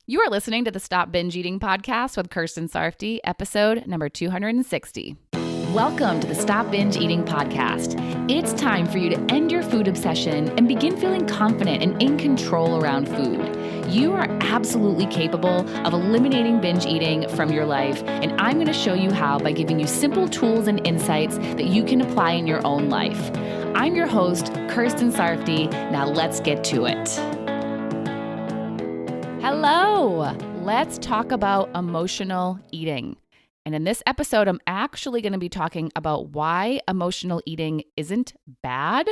You are listening to the Stop Binge Eating podcast with Kirsten Sarfty, episode number 260. Welcome to the Stop Binge Eating podcast. It's time for you to end your food obsession and begin feeling confident and in control around food. You are absolutely capable of eliminating binge eating from your life, and I'm going to show you how by giving you simple tools and insights that you can apply in your own life. I'm your host, Kirsten Sarfty. Now let's get to it. Hello, let's talk about emotional eating. And in this episode, I'm actually going to be talking about why emotional eating isn't bad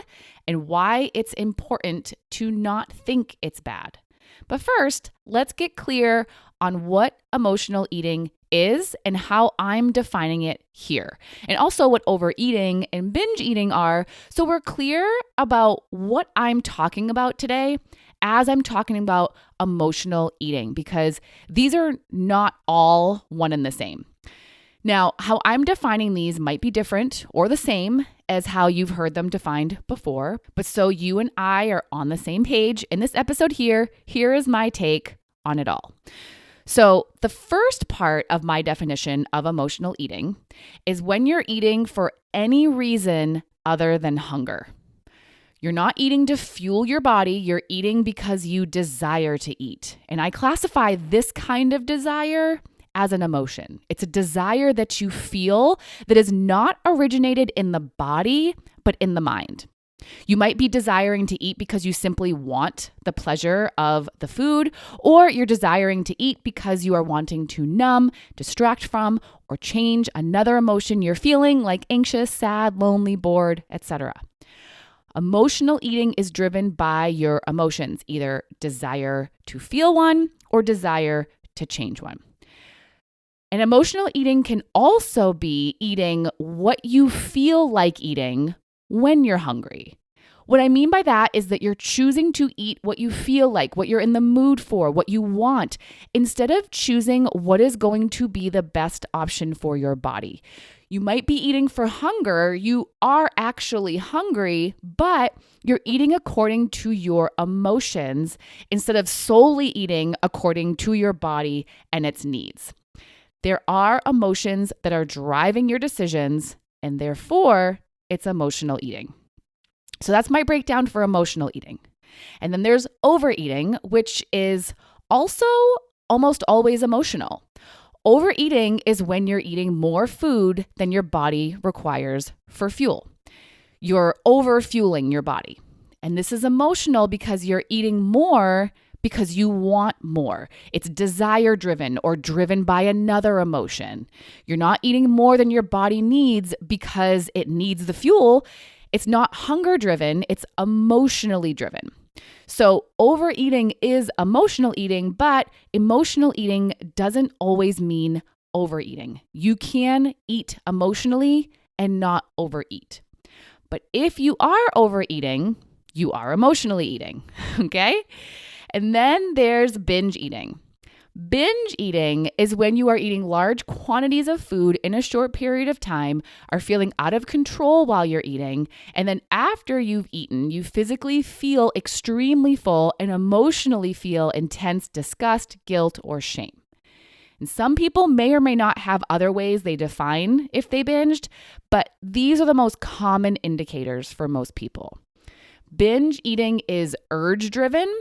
and why it's important to not think it's bad. But first, let's get clear on what emotional eating is and how I'm defining it here. And also what overeating and binge eating are, so we're clear about what I'm talking about today as I'm talking about emotional eating, because these are not all one and the same. Now, how I'm defining these might be different or the same as how you've heard them defined before, but so you and I are on the same page in this episode here is my take on it all. So the first part of my definition of emotional eating is when you're eating for any reason other than hunger. You're not eating to fuel your body, you're eating because you desire to eat. And I classify this kind of desire as an emotion. It's a desire that you feel that is not originated in the body, but in the mind. You might be desiring to eat because you simply want the pleasure of the food, or you're desiring to eat because you are wanting to numb, distract from, or change another emotion you're feeling, like anxious, sad, lonely, bored, etc. Emotional eating is driven by your emotions, either desire to feel one or desire to change one. And emotional eating can also be eating what you feel like eating when you're hungry. What I mean by that is that you're choosing to eat what you feel like, what you're in the mood for, what you want, instead of choosing what is going to be the best option for your body. You might be eating for hunger. You are actually hungry, but you're eating according to your emotions instead of solely eating according to your body and its needs. There are emotions that are driving your decisions, and therefore it's emotional eating. So that's my breakdown for emotional eating. And then there's overeating, which is also almost always emotional. Overeating is when you're eating more food than your body requires for fuel. You're overfueling your body. And this is emotional because you're eating more because you want more. It's desire driven or driven by another emotion. You're not eating more than your body needs because it needs the fuel. It's not hunger driven, it's emotionally driven. So overeating is emotional eating, but emotional eating doesn't always mean overeating. You can eat emotionally and not overeat. But if you are overeating, you are emotionally eating, okay? And then there's binge eating. Binge eating is when you are eating large quantities of food in a short period of time, are feeling out of control while you're eating, and then after you've eaten, you physically feel extremely full and emotionally feel intense disgust, guilt, or shame. And some people may or may not have other ways they define if they binged, but these are the most common indicators for most people. Binge eating is urge-driven.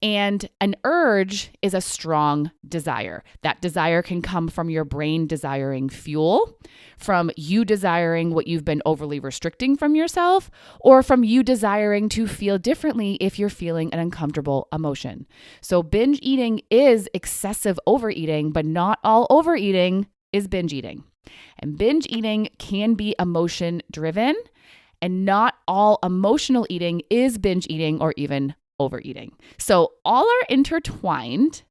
And an urge is a strong desire. That desire can come from your brain desiring fuel, from you desiring what you've been overly restricting from yourself, or from you desiring to feel differently if you're feeling an uncomfortable emotion. So binge eating is excessive overeating, but not all overeating is binge eating. And binge eating can be emotion driven, and not all emotional eating is binge eating or even overeating. So all are intertwined,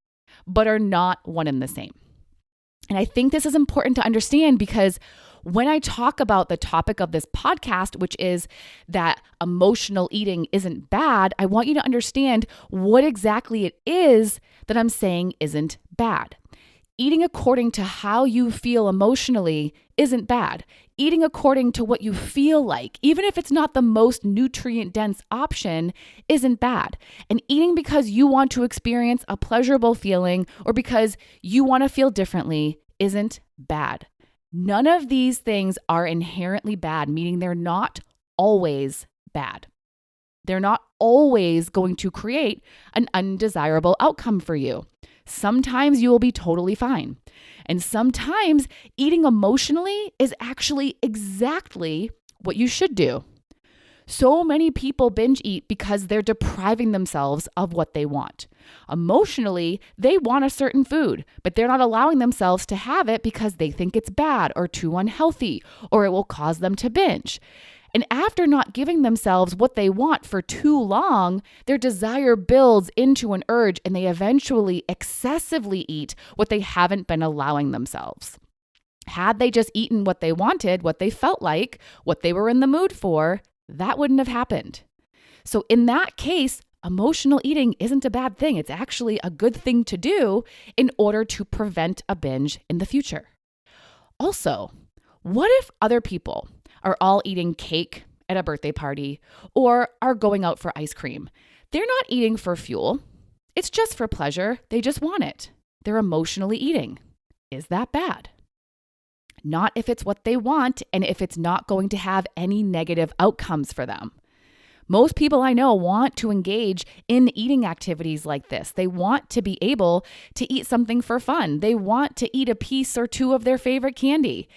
but are not one and the same. And I think this is important to understand because when I talk about the topic of this podcast, which is that emotional eating isn't bad, I want you to understand what exactly it is that I'm saying isn't bad. eating according to how you feel emotionally isn't bad. Eating according to what you feel like, even if it's not the most nutrient-dense option, isn't bad. And eating because you want to experience a pleasurable feeling or because you want to feel differently isn't bad. None of these things are inherently bad, meaning they're not always bad. They're not always going to create an undesirable outcome for you. Sometimes you will be totally fine. And sometimes eating emotionally is actually exactly what you should do. So many people binge eat because they're depriving themselves of what they want. Emotionally, they want a certain food, but they're not allowing themselves to have it because they think it's bad or too unhealthy, or it will cause them to binge. And after not giving themselves what they want for too long, their desire builds into an urge and they eventually excessively eat what they haven't been allowing themselves. Had they just eaten what they wanted, what they felt like, what they were in the mood for, that wouldn't have happened. So in that case, emotional eating isn't a bad thing. It's actually a good thing to do in order to prevent a binge in the future. Also, what if other people are all eating cake at a birthday party or are going out for ice cream? They're not eating for fuel. It's just for pleasure. They just want it. They're emotionally eating. Is that bad? Not if it's what they want and if it's not going to have any negative outcomes for them. Most people I know want to engage in eating activities like this. They want to be able to eat something for fun. They want to eat a piece or two of their favorite candy.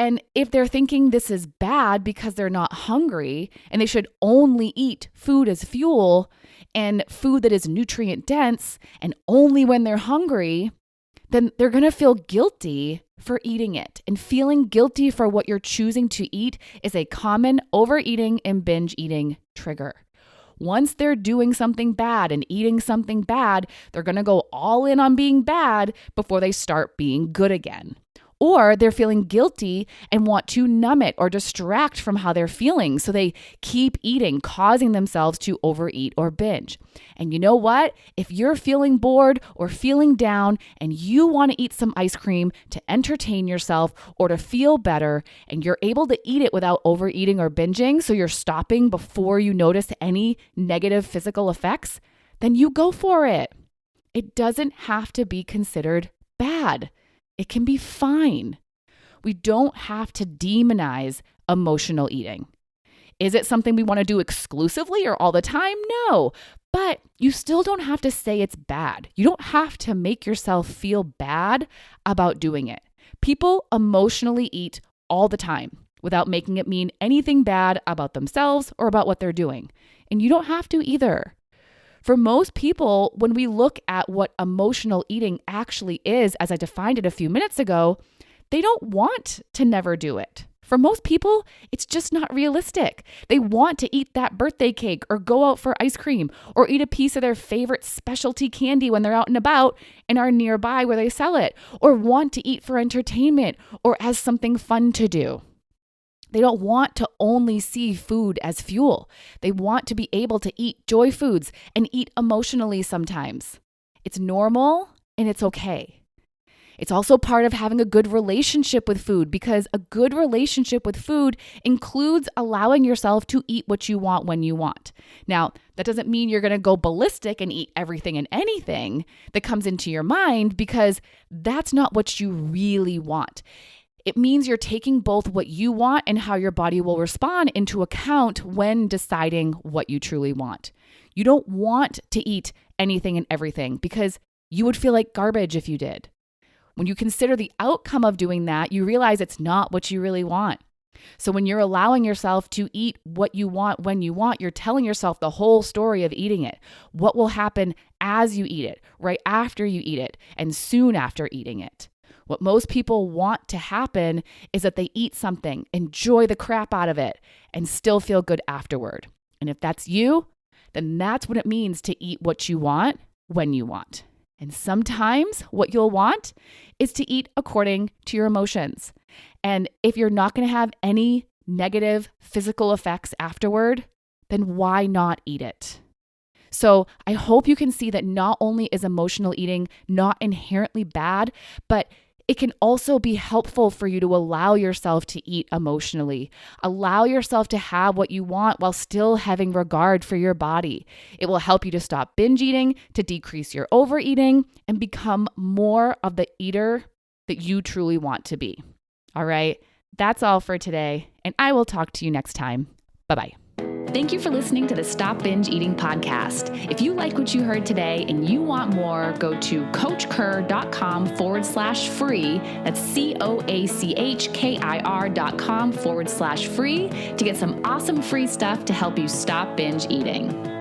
And if they're thinking this is bad because they're not hungry and they should only eat food as fuel and food that is nutrient dense and only when they're hungry, then they're going to feel guilty for eating it. And feeling guilty for what you're choosing to eat is a common overeating and binge eating trigger. Once they're doing something bad and eating something bad, they're going to go all in on being bad before they start being good again. Or they're feeling guilty and want to numb it or distract from how they're feeling. So they keep eating, causing themselves to overeat or binge. And you know what? If you're feeling bored or feeling down and you want to eat some ice cream to entertain yourself or to feel better, and you're able to eat it without overeating or binging, so you're stopping before you notice any negative physical effects, then you go for it. It doesn't have to be considered bad. It can be fine. We don't have to demonize emotional eating. Is it something we want to do exclusively or all the time? No, but you still don't have to say it's bad. You don't have to make yourself feel bad about doing it. People emotionally eat all the time without making it mean anything bad about themselves or about what they're doing. And you don't have to either. For most people, when we look at what emotional eating actually is, as I defined it a few minutes ago, they don't want to never do it. For most people, it's just not realistic. They want to eat that birthday cake or go out for ice cream or eat a piece of their favorite specialty candy when they're out and about and are nearby where they sell it, or want to eat for entertainment or as something fun to do. They don't want to only see food as fuel. They want to be able to eat joy foods and eat emotionally sometimes. It's normal and it's okay. It's also part of having a good relationship with food, because a good relationship with food includes allowing yourself to eat what you want when you want. Now, that doesn't mean you're going to go ballistic and eat everything and anything that comes into your mind, because that's not what you really want. It means you're taking both what you want and how your body will respond into account when deciding what you truly want. You don't want to eat anything and everything because you would feel like garbage if you did. When you consider the outcome of doing that, you realize it's not what you really want. So when you're allowing yourself to eat what you want when you want, you're telling yourself the whole story of eating it. What will happen as you eat it, right after you eat it, and soon after eating it. What most people want to happen is that they eat something, enjoy the crap out of it, and still feel good afterward. And if that's you, then that's what it means to eat what you want when you want. And sometimes what you'll want is to eat according to your emotions. And if you're not going to have any negative physical effects afterward, then why not eat it? So I hope you can see that not only is emotional eating not inherently bad, but it can also be helpful for you to allow yourself to eat emotionally. Allow yourself to have what you want while still having regard for your body. It will help you to stop binge eating, to decrease your overeating, and become more of the eater that you truly want to be. All right, that's all for today, and I will talk to you next time. Bye-bye. Thank you for listening to the Stop Binge Eating podcast. If you like what you heard today and you want more, go to coachkir.com/free. That's COACHKIR.com/free to get some awesome free stuff to help you stop binge eating.